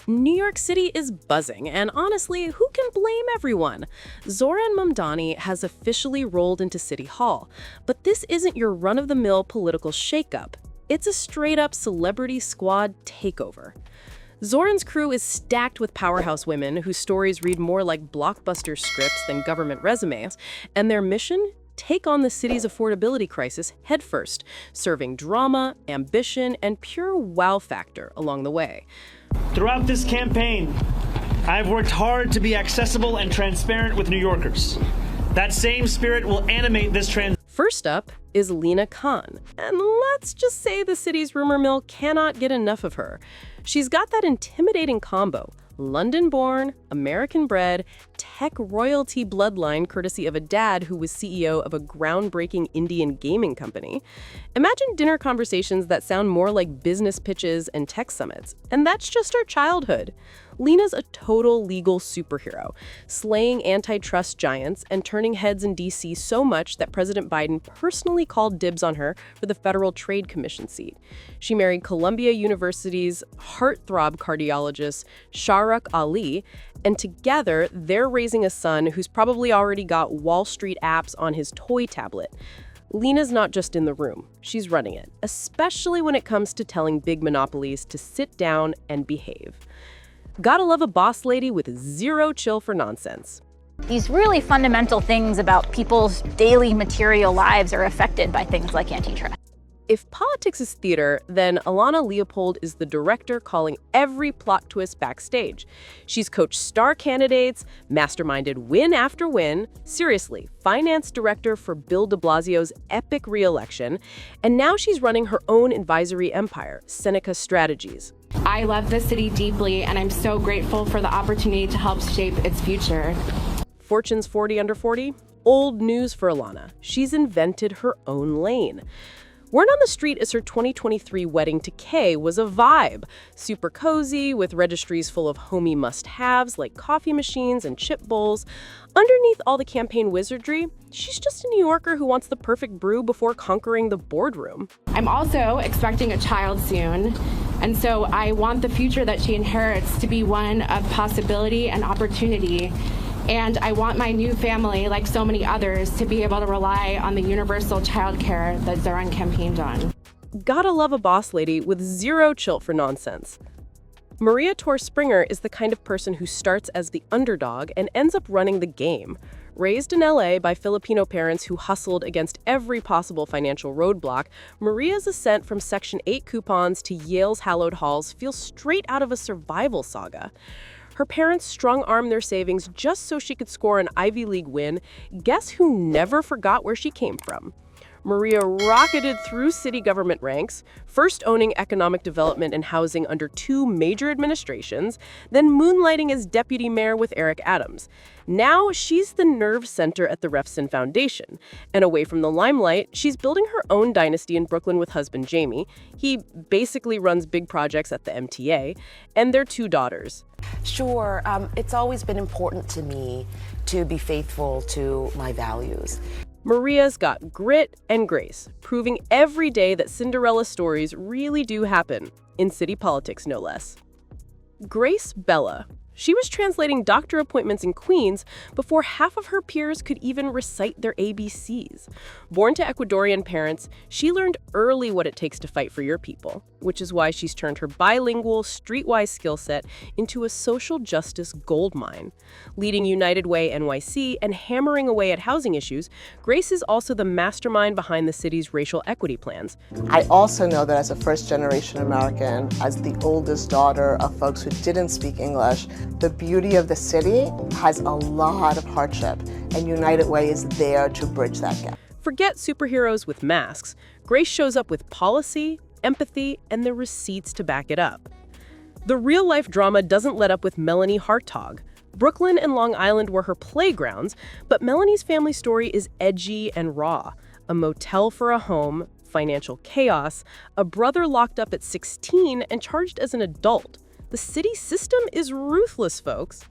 New York City is buzzing, and honestly, who can blame everyone? Zohran Mamdani has officially rolled into City Hall, but this isn't your run-of-the-mill political shakeup. It's a straight-up celebrity squad takeover. Zohran's crew is stacked with powerhouse women whose stories read more like blockbuster scripts than government resumes, and their mission? Take on the city's affordability crisis headfirst, serving drama, ambition, and pure wow factor along the way. Throughout this campaign, I've worked hard to be accessible and transparent with New Yorkers. That same spirit will animate this First up is Lina Khan, and let's just say the city's rumor mill cannot get enough of her. She's got that intimidating combo: London-born, American-bred, tech royalty bloodline courtesy of a dad who was CEO of a groundbreaking Indian gaming company. Imagine dinner conversations that sound more like business pitches and tech summits, and that's just her childhood. Lina's a total legal superhero, slaying antitrust giants and turning heads in D.C. so much that President Biden personally called dibs on her for the Federal Trade Commission seat. She married Columbia University's heartthrob cardiologist, Shahrukh Ali, and together they're raising a son who's probably already got Wall Street apps on his toy tablet. Lina's not just in the room, she's running it, especially when it comes to telling big monopolies to sit down and behave. Gotta love a boss lady with zero chill for nonsense. These really fundamental things about people's daily material lives are affected by things like antitrust. If politics is theater, then Alana Leopold is the director calling every plot twist backstage. She's coached star candidates, masterminded win after win, seriously, finance director for Bill de Blasio's epic re-election, and now she's running her own advisory empire, Seneca Strategies. I love this city deeply, and I'm so grateful for the opportunity to help shape its future. Fortune's 40 under 40? Old news for Alana. She's invented her own lane. Word on the street is her 2023 wedding to Kay was a vibe. Super cozy, with registries full of homey must-haves like coffee machines and chip bowls. Underneath all the campaign wizardry, she's just a New Yorker who wants the perfect brew before conquering the boardroom. I'm also expecting a child soon, and so I want the future that she inherits to be one of possibility and opportunity. And I want my new family, like so many others, to be able to rely on the universal childcare that Zohran campaigned on. Gotta love a boss lady with zero chill for nonsense. Maria Tor Springer is the kind of person who starts as the underdog and ends up running the game. Raised in LA by Filipino parents who hustled against every possible financial roadblock, Maria's ascent from Section 8 coupons to Yale's hallowed halls feels straight out of a survival saga. Her parents strong-armed their savings just so she could score an Ivy League win. Guess who never forgot where she came from? Maria rocketed through city government ranks, first owning economic development and housing under two major administrations, then moonlighting as deputy mayor with Eric Adams. Now she's the nerve center at the Refson Foundation. And away from the limelight, she's building her own dynasty in Brooklyn with husband Jamie. He basically runs big projects at the MTA, and their two daughters. Sure, it's always been important to me to be faithful to my values. Maria's got grit and grace, proving every day that Cinderella stories really do happen, in city politics no less. Grace Bella. She was translating doctor appointments in Queens before half of her peers could even recite their ABCs. Born to Ecuadorian parents, she learned early what it takes to fight for your people, which is why she's turned her bilingual, streetwise skill set into a social justice goldmine. Leading United Way NYC and hammering away at housing issues, Grace is also the mastermind behind the city's racial equity plans. I also know that as a first-generation American, as the oldest daughter of folks who didn't speak English, the beauty of the city has a lot of hardship, and United Way is there to bridge that gap. Forget superheroes with masks. Grace shows up with policy, empathy, and the receipts to back it up. The real-life drama doesn't let up with Melanie Hartog. Brooklyn and Long Island were her playgrounds, but Melanie's family story is edgy and raw. A motel for a home, financial chaos, a brother locked up at 16 and charged as an adult. The city system is ruthless, folks.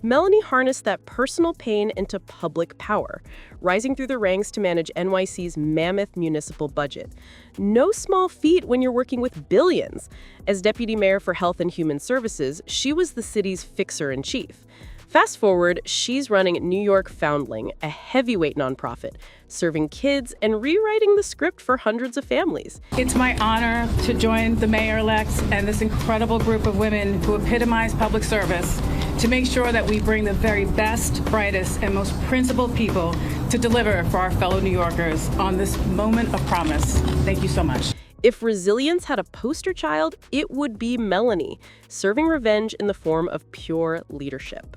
Melanie harnessed that personal pain into public power, rising through the ranks to manage NYC's mammoth municipal budget. No small feat when you're working with billions. As deputy mayor for Health and Human Services, she was the city's fixer-in-chief. Fast forward, she's running New York Foundling, a heavyweight nonprofit, serving kids and rewriting the script for hundreds of families. It's my honor to join the mayor-elect and this incredible group of women who epitomize public service to make sure that we bring the very best, brightest, and most principled people to deliver for our fellow New Yorkers on this moment of promise. Thank you so much. If resilience had a poster child, it would be Melanie, serving revenge in the form of pure leadership.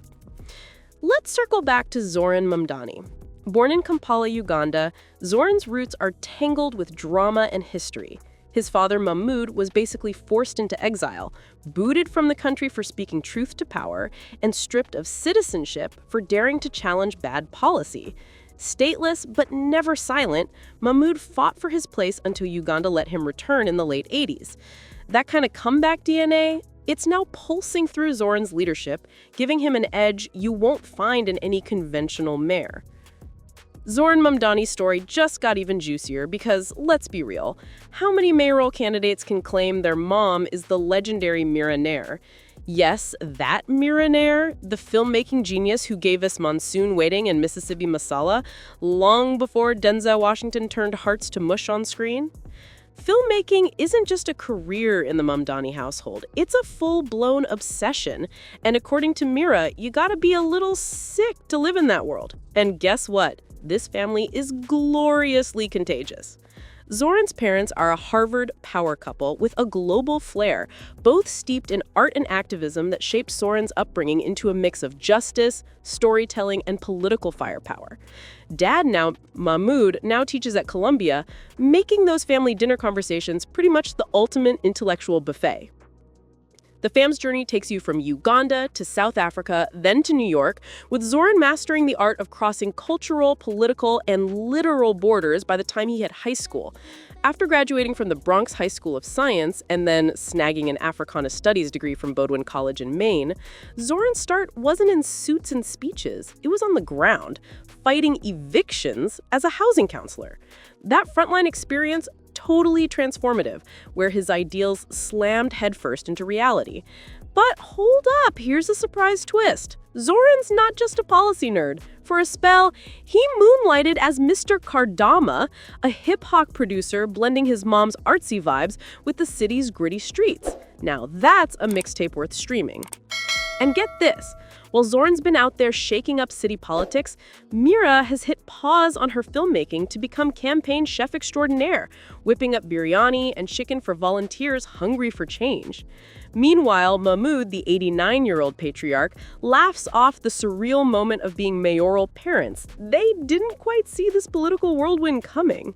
Let's circle back to Zohran Mamdani. Born in Kampala, Uganda, Zohran's roots are tangled with drama and history. His father, Mahmoud, was basically forced into exile, booted from the country for speaking truth to power, and stripped of citizenship for daring to challenge bad policy. Stateless but never silent, Mahmoud fought for his place until Uganda let him return in the late 80s. That kind of comeback DNA, it's now pulsing through Zohran's leadership, giving him an edge you won't find in any conventional mayor. Zohran Mamdani's story just got even juicier because, let's be real, how many mayoral candidates can claim their mom is the legendary Mira Nair? Yes, that Mira Nair, the filmmaking genius who gave us Monsoon Waiting and Mississippi Masala long before Denzel Washington turned hearts to mush on screen? Filmmaking isn't just a career in the Mamdani household. It's a full-blown obsession. And according to Mira, you gotta be a little sick to live in that world. And guess what? This family is gloriously contagious. Zohran's parents are a Harvard power couple with a global flair, both steeped in art and activism that shaped Zohran's upbringing into a mix of justice, storytelling, and political firepower. Dad, Mahmoud, now teaches at Columbia, making those family dinner conversations pretty much the ultimate intellectual buffet. The fam's journey takes you from Uganda to South Africa, then to New York, with Zohran mastering the art of crossing cultural, political, and literal borders by the time he hit high school. After graduating from the Bronx High School of Science and then snagging an Africana Studies degree from Bowdoin College in Maine, Zohran's start wasn't in suits and speeches. It was on the ground, fighting evictions as a housing counselor. That frontline experience totally transformative, where his ideals slammed headfirst into reality. But hold up, here's a surprise twist. Zohran's not just a policy nerd. For a spell, he moonlighted as Mr. Kardama, a hip-hop producer blending his mom's artsy vibes with the city's gritty streets. Now that's a mixtape worth streaming. And get this, while Zohran's been out there shaking up city politics, Mira has hit pause on her filmmaking to become campaign chef extraordinaire, whipping up biryani and chicken for volunteers hungry for change. Meanwhile, Mahmoud, the 89-year-old patriarch, laughs off the surreal moment of being mayoral parents. They didn't quite see this political whirlwind coming.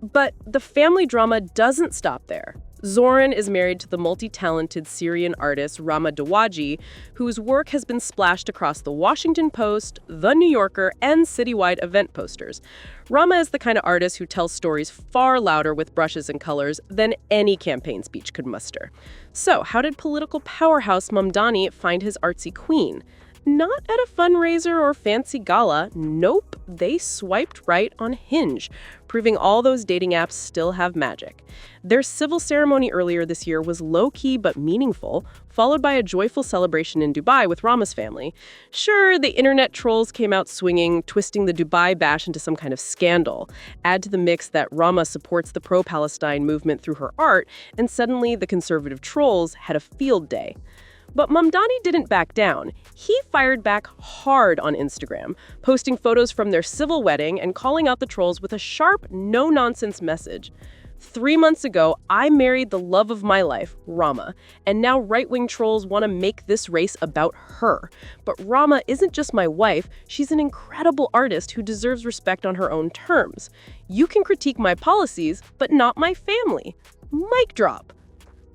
But the family drama doesn't stop there. Zohran is married to the multi-talented Syrian artist Rama Dawaji, whose work has been splashed across the Washington Post, The New Yorker, and citywide event posters. Rama is the kind of artist who tells stories far louder with brushes and colors than any campaign speech could muster. So, how did political powerhouse Mamdani find his artsy queen? Not at a fundraiser or fancy gala. Nope, they swiped right on Hinge, proving all those dating apps still have magic. Their civil ceremony earlier this year was low-key but meaningful, followed by a joyful celebration in Dubai with Rama's family. Sure, the internet trolls came out swinging, twisting the Dubai bash into some kind of scandal. Add to the mix that Rama supports the pro-Palestine movement through her art, and suddenly the conservative trolls had a field day. But Mamdani didn't back down. He fired back hard on Instagram, posting photos from their civil wedding and calling out the trolls with a sharp, no-nonsense message. 3 months ago, I married the love of my life, Rama, and now right-wing trolls want to make this race about her. But Rama isn't just my wife, she's an incredible artist who deserves respect on her own terms. You can critique my policies, but not my family. Mic drop.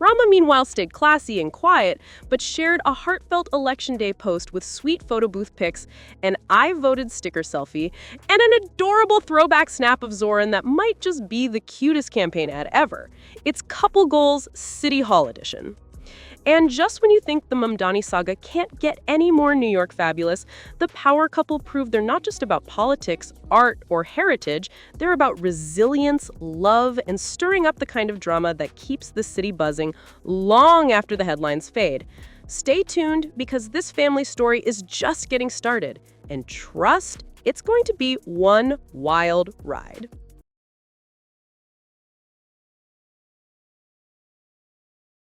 Rama, meanwhile, stayed classy and quiet, but shared a heartfelt Election Day post with sweet photo booth pics, an I voted sticker selfie, and an adorable throwback snap of Zohran that might just be the cutest campaign ad ever. It's Couple Goals City Hall Edition. And just when you think the Mamdani saga can't get any more New York fabulous, the power couple prove they're not just about politics, art, or heritage. They're about resilience, love, and stirring up the kind of drama that keeps the city buzzing long after the headlines fade. Stay tuned, because this family story is just getting started. And trust, it's going to be one wild ride.